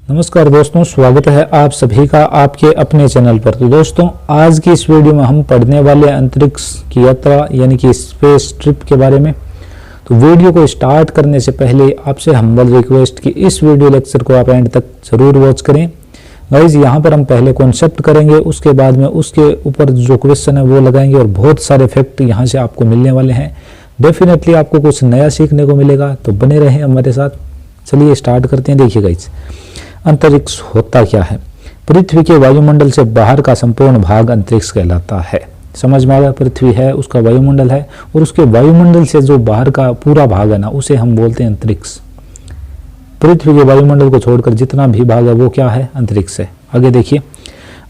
नमस्कार दोस्तों, स्वागत है आप सभी का आपके अपने चैनल पर। तो दोस्तों, आज की इस वीडियो में हम पढ़ने वाले अंतरिक्ष की यात्रा यानी कि स्पेस ट्रिप के बारे में। तो वीडियो को स्टार्ट करने से पहले आपसे हम्बल रिक्वेस्ट कि इस वीडियो लेक्चर को आप एंड तक जरूर वॉच करें। गाइज, यहाँ पर हम पहले कॉन्सेप्ट करेंगे, उसके बाद में उसके ऊपर जो क्वेश्चन है वो लगाएंगे और बहुत सारे फैक्ट यहाँ से आपको मिलने वाले हैं। डेफिनेटली आपको कुछ नया सीखने को मिलेगा, तो बने रहें हमारे साथ। चलिए स्टार्ट करते हैं। देखिए गाइज, अंतरिक्ष होता क्या है? पृथ्वी के वायुमंडल से बाहर का संपूर्ण भाग अंतरिक्ष कहलाता है। समझ में आ गया? पृथ्वी है, उसका वायुमंडल है, और उसके वायुमंडल से जो बाहर का पूरा भाग है ना, उसे हम बोलते हैं अंतरिक्ष। पृथ्वी के वायुमंडल को छोड़कर जितना भी भाग है वो क्या है? अंतरिक्ष है। आगे देखिए,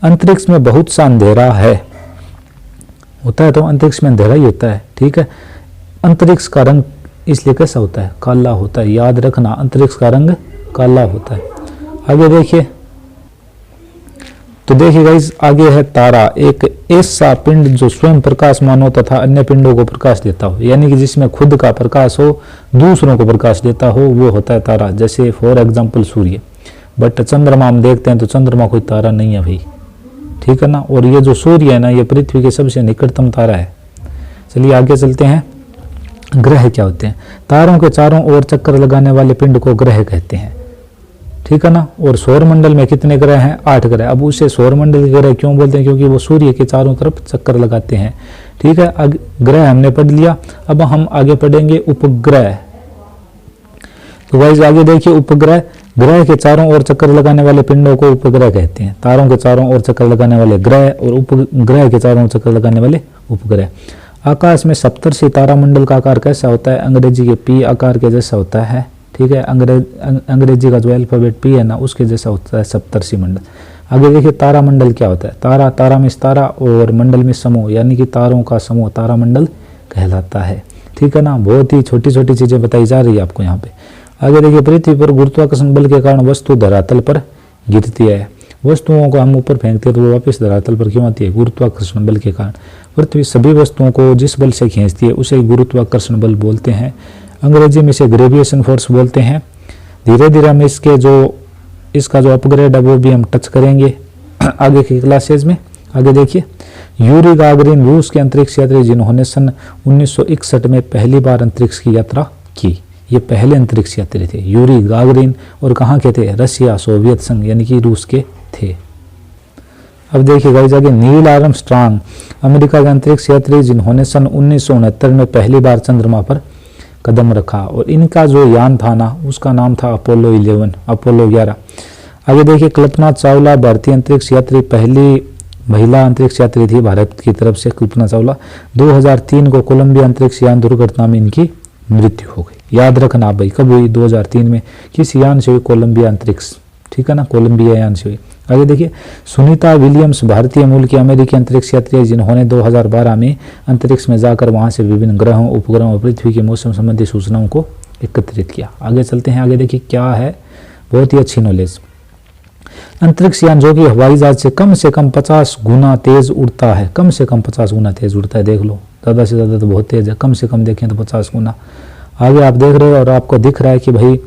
अंतरिक्ष में बहुत सा अंधेरा है। होता है तो अंतरिक्ष में अंधेरा ही होता है, ठीक है। अंतरिक्ष का रंग इसलिए कैसा होता है? काला होता है। याद रखना, अंतरिक्ष का रंग काला होता है। आगे देखिए, तो देखिए गाइस, आगे है तारा, एक ऐसा पिंड जो स्वयं प्रकाशमान हो तथा अन्य पिंडों को प्रकाश देता हो, यानी कि जिसमें खुद का प्रकाश हो, दूसरों को प्रकाश देता हो, वो होता है तारा। जैसे फॉर एग्जांपल सूर्य। बट चंद्रमा हम देखते हैं तो चंद्रमा कोई तारा नहीं है भाई, ठीक है ना। और ये जो सूर्य है ना, ये पृथ्वी के सबसे निकटतम तारा है। चलिए आगे चलते हैं। ग्रह क्या होते हैं? तारों के चारों ओर चक्कर लगाने वाले पिंड को ग्रह कहते हैं, ठीक है ना। और सौरमंडल में कितने ग्रह हैं? 8 ग्रह। अब उसे सौरमंडल के ग्रह क्यों बोलते हैं? क्योंकि वो सूर्य के चारों तरफ चक्कर लगाते हैं, ठीक है। ग्रह हमने पढ़ लिया। अब हम आगे पढ़ेंगे उपग्रह। तो गाइस आगे देखिए, उपग्रह, ग्रह के चारों ओर चक्कर लगाने वाले पिंडों को उपग्रह कहते हैं। तारों के चारों ओर चक्कर लगाने वाले ग्रह और उपग्रह के चारों ओर चक्कर लगाने वाले उपग्रह। आकाश में सप्तर्षि तारामंडल का आकार कैसा होता है? अंग्रेजी के पी आकार के जैसा होता है, ठीक है। अंग्रेजी का जो अल्फाबेट पी है ना, उसके जैसा होता है सप्तर्षि मंडल। आगे देखिए, तारामंडल क्या होता है? तारा, तारा में तारा और मंडल में समूह, यानी कि तारों का समूह तारामंडल कहलाता है, ठीक है ना। बहुत ही छोटी छोटी चीजें बताई जा रही है आपको यहाँ पे। आगे देखिए, पृथ्वी पर गुरुत्वाकर्षण बल के कारण वस्तु धरातल पर गिरती है। वस्तुओं को हम ऊपर फेंकते हैं तो वो वापस धरातल पर क्यों आती है? गुरुत्वाकर्षण बल के कारण। पृथ्वी सभी वस्तुओं को जिस बल से खींचती है उसे गुरुत्वाकर्षण बल बोलते हैं। अंग्रेजी में इसे ग्रेविएशन फोर्स बोलते हैं। धीरे धीरे हम इसका जो अपग्रेड है वो भी हम टच करेंगे आगे की क्लासेज में। आगे देखिए, यूरी गागरिन रूस के अंतरिक्ष यात्री जिन्होंने सन 1961 में पहली बार अंतरिक्ष की यात्रा की। ये पहले अंतरिक्ष यात्री थे, यूरी गागरिन। और कहाँ के थे? रशिया, सोवियत संघ यानी कि रूस के थे। अब देखिए गाइस, आगे नील आर्मस्ट्रांग, अमेरिका के अंतरिक्ष यात्री जिन्होंने सन 1969 में पहली बार चंद्रमा पर कदम रखा। और इनका जो यान था ना, उसका नाम था अपोलो 11, अपोलो 11। आगे देखिए, कल्पना चावला भारतीय अंतरिक्ष यात्री, पहली महिला अंतरिक्ष यात्री थी भारत की तरफ से, कल्पना चावला। 2003 को कोलंबिया अंतरिक्ष यान दुर्घटना में इनकी मृत्यु हो गई। याद रखना भाई, कब हुई? 2003 में। किस यान से हुई? कोलंबिया अंतरिक्ष, ठीक है ना, कोलंबिया यान से हुई। आगे देखिए, सुनीता विलियम्स भारतीय मूल की अमेरिकी अंतरिक्ष यात्री है जिन्होंने 2012 में अंतरिक्ष में जाकर वहां से विभिन्न ग्रहों, उपग्रहों और पृथ्वी के मौसम संबंधी सूचनाओं को एकत्रित किया। आगे चलते हैं। आगे देखिए क्या है, बहुत ही अच्छी नॉलेज। अंतरिक्ष यान जो कि हवाई जहाज से कम 50 गुना तेज उड़ता है। कम से कम 50 गुना तेज उड़ता है। देख लो, ज़्यादा से ज़्यादा तो बहुत तेज है, कम से कम देखें तो 50 गुना। आगे आप देख रहे हो और आपको दिख रहा है कि भाई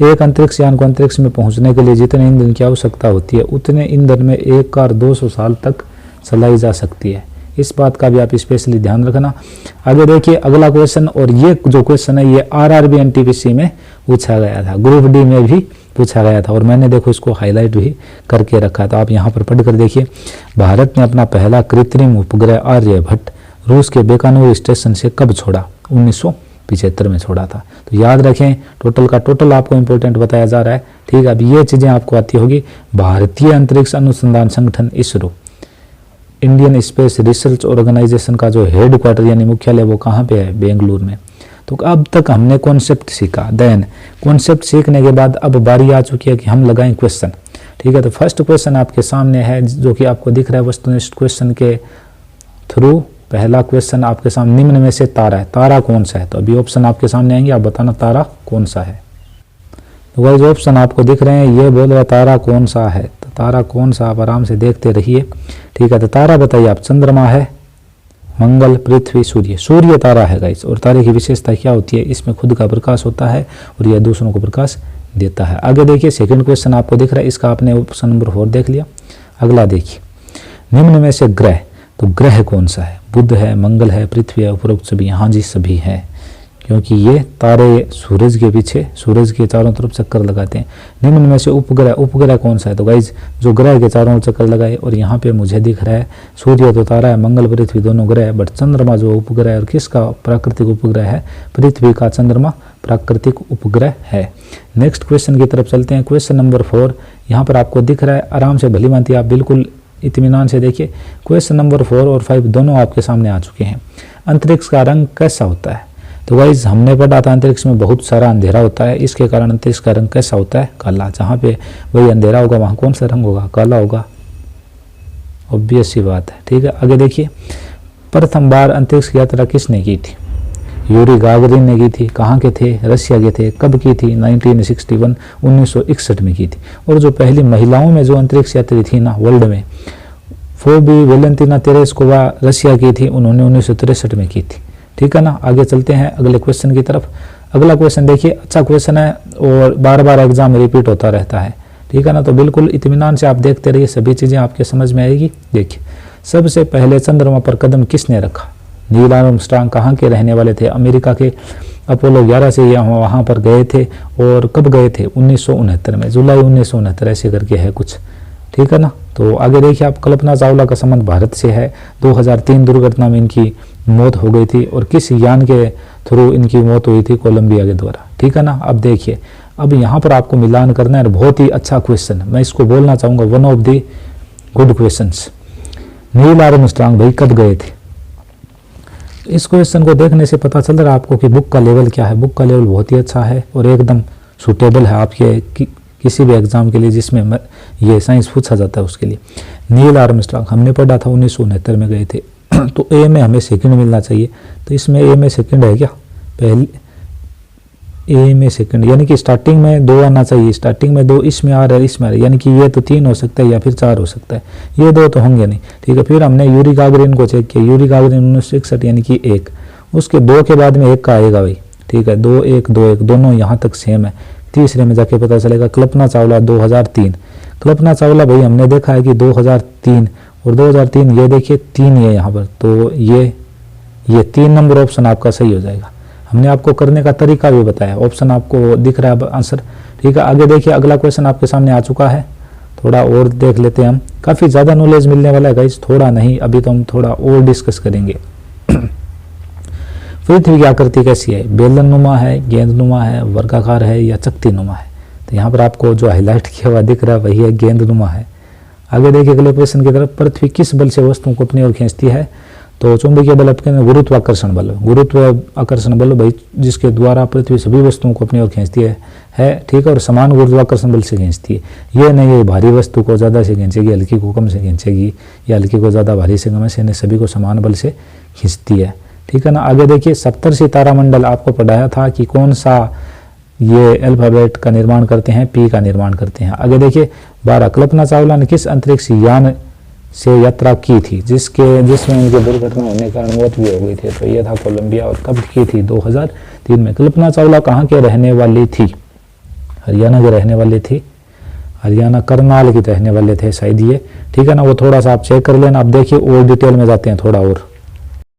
एक अंतरिक्ष यान को अंतरिक्ष में पहुंचने के लिए जितने ईंधन की आवश्यकता होती है, उतने ईंधन में एक कार 200 साल तक चलाई जा सकती है। इस बात का भी आप स्पेशली ध्यान रखना। आगे देखिए अगला क्वेश्चन, और ये जो क्वेश्चन है ये RRB NTPC में पूछा गया था, ग्रुप डी में भी पूछा गया था, और मैंने देखो इसको हाईलाइट भी करके रखा था। आप यहाँ पर पढ़ कर देखिए। भारत ने अपना पहला कृत्रिम उपग्रह आर्यभट्ट रूस के बेकानूर स्टेशन से कब छोड़ा? 1975 में छोड़ा था। तो याद रखें, टोटल का टोटल आपको इंपॉर्टेंट बताया जा रहा है, ठीक है। अब ये चीजें आपको आती होगी। भारतीय अंतरिक्ष अनुसंधान संगठन ISRO, Indian space research organisation का जो हेड क्वार्टर यानी मुख्यालय वो कहाँ पे है? बेंगलुरु में। तो अब तक हमने कॉन्सेप्ट सीखा। देन कॉन्सेप्ट सीखने के बाद अब बारी आ चुकी है कि हम लगाएं क्वेश्चन, ठीक है। तो फर्स्ट क्वेश्चन आपके सामने है जो कि आपको दिख रहा है वस्तुनिष्ठ क्वेश्चन के थ्रू। पहला क्वेश्चन आपके सामने, निम्न में से तारा है, तारा कौन सा है? तो अभी ऑप्शन आपके सामने आएंगे, आप बताना तारा कौन सा है। तो वही जो ऑप्शन आपको दिख रहे हैं ये बोल रहा है तारा कौन सा है। तो तारा कौन सा, आप आराम से देखते रहिए, ठीक है। तो तारा बताइए आप। चंद्रमा है, मंगल, पृथ्वी, सूर्य। सूर्य तारा है गाइस। और तारे की विशेषता क्या होती है? इसमें खुद का प्रकाश होता है और यह दूसरों को प्रकाश देता है। आगे देखिए सेकंड क्वेश्चन आपको दिख रहा है, इसका आपने ऑप्शन नंबर 4 देख लिया। अगला देखिए, निम्न में से ग्रह, तो ग्रह कौन सा है? बुध है, मंगल है, पृथ्वी है, उपरोक्त सभी? हाँ जी सभी है, क्योंकि ये तारे सूरज के पीछे, सूरज के चारों तरफ चक्कर लगाते हैं। निम्न में से उपग्रह, उपग्रह कौन सा है? तो गाइज जो ग्रह के चारों चक्कर लगाए, और यहाँ पे मुझे दिख रहा है सूर्य तो तारा है, मंगल पृथ्वी दोनों ग्रह है, बट चंद्रमा जो उपग्रह है, और किसका प्राकृतिक उपग्रह है? पृथ्वी का चंद्रमा प्राकृतिक उपग्रह है। नेक्स्ट क्वेश्चन की तरफ चलते हैं, क्वेश्चन नंबर 4। यहाँ पर आपको दिख रहा है, आराम से भली भांति आप बिल्कुल इत्मीनान से देखिए। क्वेश्चन नंबर 4 और 5 दोनों आपके सामने आ चुके हैं। अंतरिक्ष का रंग कैसा होता है? तो गाइज हमने पढ़ा था अंतरिक्ष में बहुत सारा अंधेरा होता है, इसके कारण अंतरिक्ष का रंग कैसा होता है? काला। जहाँ पे वही अंधेरा होगा वहाँ कौन सा रंग होगा? काला होगा, ऑब्वियस सी बात है। ठीक है, आगे देखिए, प्रथम बार अंतरिक्ष की यात्रा किसने की थी? यूरी गागरिन ने की थी। कहाँ के थे? रशिया के थे। कब की थी? 1961 1961 में की थी। और जो पहली महिलाओं में जो अंतरिक्ष यात्री थी ना वर्ल्ड में, वो भी वेलेंटिना तेरेस्कोवा रशिया की थी, उन्होंने 1963 में की थी। ठीक है ना, आगे चलते हैं अगले क्वेश्चन की तरफ। अगला क्वेश्चन देखिए, अच्छा क्वेश्चन है और बार बार एग्जाम में रिपीट होता रहता है। ठीक है ना, तो बिल्कुल इत्मीनान से आप देखते रहिए, सभी चीज़ें आपके समझ में आएगी। देखिए, सबसे पहले चंद्रमा पर कदम किसने रखा? Neil Armstrong. कहाँ के रहने वाले थे? अमेरिका के। अपोलो 11 से वहाँ पर गए थे, और कब गए थे? 1969 में, जुलाई 1969 ऐसे करके है कुछ। ठीक है ना, तो आगे देखिए आप, कल्पना चावला का संबंध भारत से है। 2003 दुर्घटना में इनकी मौत हो गई थी, और किस यान के थ्रू इनकी मौत हुई थी? कोलंबिया के द्वारा। ठीक है ना, अब देखिए, अब यहाँ पर आपको मिलान करना है, बहुत ही अच्छा क्वेश्चन, मैं इसको बोलना चाहूँगा one of the good questions. Neil Armstrong भाई कब गए थे? इस क्वेश्चन को देखने से पता चल रहा है आपको कि बुक का लेवल क्या है। बुक का लेवल बहुत ही अच्छा है और एकदम सूटेबल है आपके किसी भी एग्जाम के लिए जिसमें ये साइंस पूछा जाता है उसके लिए। नील आर्मस्ट्रांग हमने पढ़ा था 1969 में गए थे। तो ए में हमें सेकंड मिलना चाहिए, तो इसमें ए में सेकंड है क्या? पहले ए में सेकंड, यानी कि स्टार्टिंग में 2 आना चाहिए। स्टार्टिंग में 2 इसमें आ रहा है, इसमें आ रहा है, यानी कि ये तो 3 हो सकता है या फिर 4 हो सकता है, ये 2 तो होंगे नहीं। ठीक है, फिर हमने यूरी गागरिन को चेक किया, यूरी गागरिन 1961 यानी कि 1, उसके 2 के बाद में 1 का आएगा भाई। ठीक है, 2 1 2 1 दोनों यहाँ तक सेम है। तीसरे में जाके पता चलेगा कल्पना चावला 2003। कल्पना चावला भाई हमने देखा है कि 2003 और 2003, ये देखिए 3 है यहाँ पर, तो ये 3 नंबर ऑप्शन आपका सही हो जाएगा। हमने आपको करने का तरीका भी बताया, ऑप्शन आपको दिख रहा है आंसर। ठीक है, आगे देखिए अगला क्वेश्चन आपके सामने आ चुका है, थोड़ा और देख लेते हैं हम। काफ़ी ज़्यादा नॉलेज मिलने वाला है गाइस, थोड़ा नहीं, अभी तो हम थोड़ा और डिस्कस करेंगे। पृथ्वी की आकृति कैसी है? बेलनुमा है, गेंदनुमा है, वर्गाकार है या चक्तिनुमा है? तो यहाँ पर आपको जो हाईलाइट किया हुआ दिख रहा है वही है गेंदनुमा है। आगे देखिए अगले क्वेश्चन की तरफ, पृथ्वी किस बल से वस्तुओं को अपनी ओर खींचती है? तो चुंबकीय बल अपने गुरुत्वाकर्षण बल, गुरुत्वाकर्षण बल भाई जिसके द्वारा पृथ्वी सभी वस्तुओं को अपनी ओर खींचती है। ठीक है, और समान गुरुत्वाकर्षण बल से खींचती है। ये नहीं है भारी वस्तु को ज़्यादा से खींचेगी, हल्की को कम से खींचेगी, या हल्की को ज़्यादा भारी से कम से, सभी को समान बल से खींचती है। ठीक है ना, आगे देखिए सप्तर्षि तारामंडल आपको पढ़ाया था कि कौन सा ये अल्फाबेट का निर्माण करते हैं? पी का निर्माण करते हैं। आगे देखिए 12, कल्पना चावला ने किस अंतरिक्ष यान से यात्रा की थी जिसमें उनकी दुर्घटना होने के कारण मौत भी हो गई थी? तो ये था कोलंबिया, और कब की थी? 2003 में। कल्पना चावला कहाँ के रहने वाली थी? हरियाणा के रहने वाली थी, हरियाणा करनाल के रहने वाले थे शायद ये। ठीक है ना, वो थोड़ा सा आप चेक कर लेना। आप देखिए और डिटेल में जाते हैं थोड़ा और।